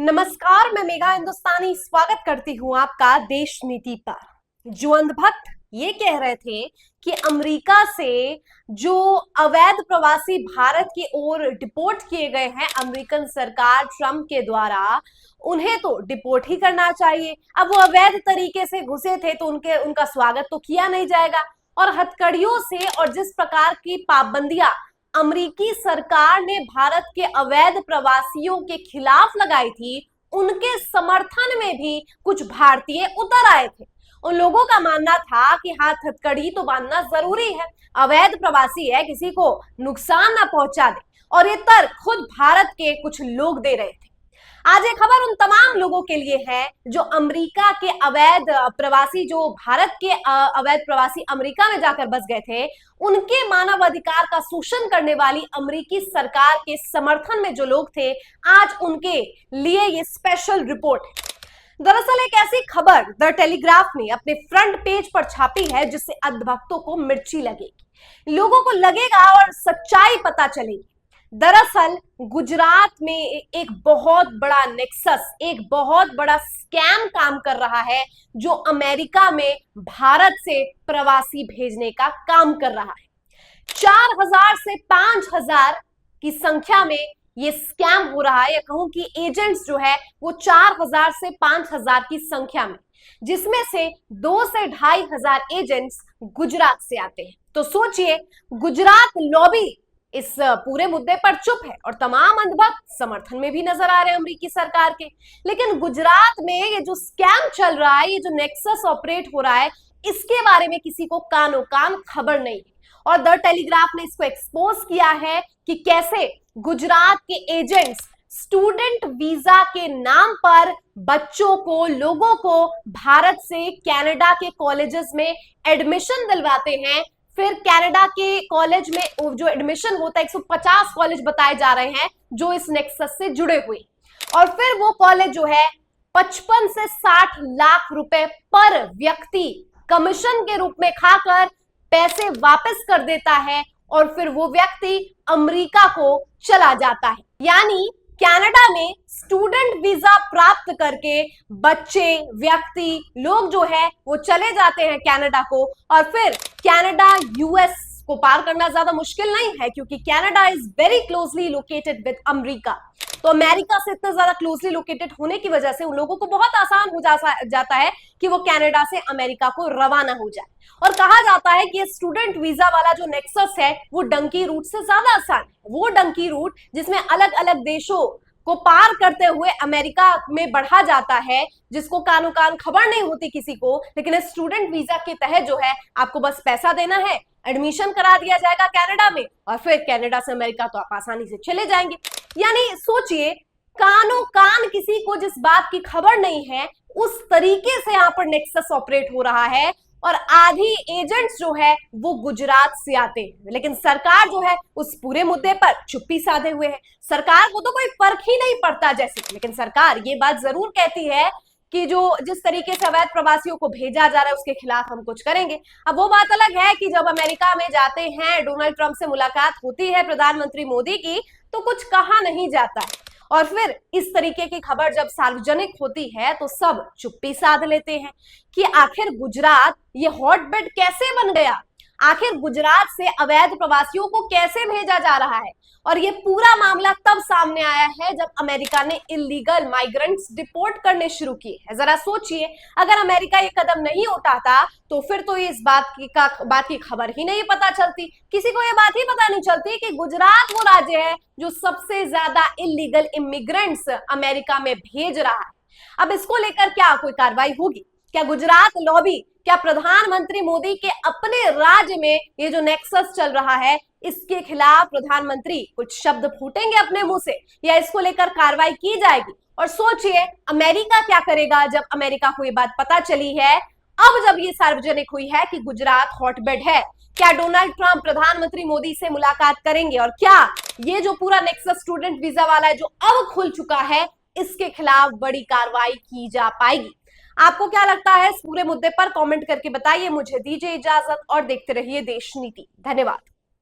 नमस्कार, मैं मेघा हिंदुस्तानी स्वागत करती हूं आपका देश नीति पर। जो अंधभक्त ये कह रहे थे कि अमेरिका से जो अवैध प्रवासी भारत की ओर डिपोर्ट किए गए हैं अमेरिकन सरकार ट्रंप के द्वारा, उन्हें तो डिपोर्ट ही करना चाहिए। अब वो अवैध तरीके से घुसे थे तो उनका स्वागत तो किया नहीं जाएगा। और हथकड़ियों से और जिस प्रकार की पाबंदियां अमेरिकी सरकार ने भारत के अवैध प्रवासियों के खिलाफ लगाई थी, उनके समर्थन में भी कुछ भारतीय उतर आए थे। उन लोगों का मानना था कि हाथ हथकड़ी तो बांधना जरूरी है, अवैध प्रवासी है, किसी को नुकसान ना पहुंचा दे। और ये तर्क खुद भारत के कुछ लोग दे रहे थे। आज ये खबर उन तमाम लोगों के लिए है जो अमेरिका के अवैध प्रवासी, जो भारत के अवैध प्रवासी अमेरिका में जाकर बस गए थे, उनके मानव अधिकार का शोषण करने वाली अमेरिकी सरकार के समर्थन में जो लोग थे, आज उनके लिए ये स्पेशल रिपोर्ट है। दरअसल एक ऐसी खबर द टेलीग्राफ ने अपने फ्रंट पेज पर छापी है जिससे अंधभक्तों को मिर्ची लगेगी, लोगों को लगेगा और सच्चाई पता चलेगी। दरअसल गुजरात में एक बहुत बड़ा नेक्सस, एक बहुत बड़ा स्कैम काम कर रहा है जो अमेरिका में भारत से प्रवासी भेजने का काम कर रहा है। 4000 से 5000 की संख्या में ये स्कैम हो रहा है, या कहूं कि एजेंट्स जो है वो 4000 से 5000 की संख्या में, जिसमें से 2 से 2500 एजेंट्स गुजरात से आते हैं। तो सोचिए, गुजरात लॉबी इस पूरे मुद्दे पर चुप है और तमाम अंधभक्त समर्थन में भी नजर आ रहे हैं अमेरिकी सरकार के। लेकिन गुजरात में ये जो स्कैम चल रहा है, ये जो नेक्सस ऑपरेट हो रहा है, इसके बारे में किसी को कानो कान खबर नहीं है। और द टेलीग्राफ ने इसको एक्सपोज किया है कि कैसे गुजरात के एजेंट्स स्टूडेंट वीजा के नाम पर बच्चों को, लोगों को भारत से कनाडा के कॉलेजेस में एडमिशन दिलवाते हैं। फिर कनाडा के कॉलेज में जो एडमिशन होता है, 150 कॉलेज बताए जा रहे हैं जो इस नेक्सस से जुड़े हुए, और फिर वो कॉलेज जो है 55 से 60 लाख रुपए पर व्यक्ति कमीशन के रूप में खाकर पैसे वापस कर देता है, और फिर वो व्यक्ति अमेरिका को चला जाता है। यानी कनाडा में स्टूडेंट वीजा प्राप्त करके बच्चे, व्यक्ति, लोग जो है वो चले जाते हैं कनाडा को, और फिर कनाडा यूएस को पार करना ज्यादा मुश्किल नहीं है क्योंकि Canada is very closely located with America. तो अमेरिका से इतना ज्यादा क्लोजली लोकेटेड होने की वजह से उन लोगों को बहुत आसान हो जाता है कि वो कनाडा से अमेरिका को रवाना हो जाए। और कहा जाता है कि ये स्टूडेंट वीजा वाला जो नेक्सस है वो डंकी रूट से ज्यादा आसान है। वो डंकी रूट जिसमें अलग अलग देशों को पार करते हुए अमेरिका में बढ़ा जाता है, जिसको कानो कान खबर नहीं होती किसी को। लेकिन स्टूडेंट वीजा के तहत जो है आपको बस पैसा देना है, एडमिशन करा दिया जाएगा कनाडा में, और फिर कनाडा से अमेरिका तो आप आसानी से चले जाएंगे। यानी सोचिए, कानो कान किसी को जिस बात की खबर नहीं है, उस तरीके से यहाँ पर नेक्सस ऑपरेट हो रहा है। और आधी एजेंट्स जो है वो गुजरात से आते हैं, लेकिन सरकार जो है उस पूरे मुद्दे पर चुप्पी साधे हुए है। सरकार को तो कोई फर्क ही नहीं पड़ता जैसे। लेकिन सरकार ये बात जरूर कहती है कि जो जिस तरीके से अवैध प्रवासियों को भेजा जा रहा है उसके खिलाफ हम कुछ करेंगे। अब वो बात अलग है कि जब अमेरिका में जाते हैं, डोनाल्ड ट्रंप से मुलाकात होती है प्रधानमंत्री मोदी की, तो कुछ कहा नहीं जाता है। और फिर इस तरीके की खबर जब सार्वजनिक होती है तो सब चुप्पी साध लेते हैं कि आखिर गुजरात ये हॉटबेड कैसे बन गया, आखिर गुजरात से अवैध प्रवासियों को कैसे भेजा जा रहा है। और ये पूरा मामला तब सामने आया है जब अमेरिका ने इलीगल माइग्रेंट्स डिपोर्ट करने शुरू किए हैं। जरा सोचिए, अगर अमेरिका ये कदम नहीं उठाता तो फिर तो इस बात की खबर ही नहीं पता चलती, किसी को ये बात ही पता नहीं चलती कि गुजरात वो राज्य है जो सबसे ज्यादा इलीगल इमिग्रेंट्स अमेरिका में भेज रहा है। अब इसको लेकर क्या कोई कार्रवाई होगी? क्या गुजरात लॉबी, क्या प्रधानमंत्री मोदी के अपने राज्य में ये जो नेक्सस चल रहा है इसके खिलाफ प्रधानमंत्री कुछ शब्द फूटेंगे अपने मुंह से, या इसको लेकर कार्रवाई की जाएगी? और सोचिए अमेरिका क्या करेगा जब अमेरिका को ये बात पता चली है, अब जब ये सार्वजनिक हुई है कि गुजरात हॉटबेड है। क्या डोनाल्ड ट्रंप प्रधानमंत्री मोदी से मुलाकात करेंगे, और क्या ये जो पूरा नेक्सस स्टूडेंट वीजा वाला है जो अब खुल चुका है, इसके खिलाफ बड़ी कार्रवाई की जा पाएगी? आपको क्या लगता है इस पूरे मुद्दे पर? कमेंट करके बताइए। मुझे दीजिए इजाजत और देखते रहिए देश नीति। धन्यवाद।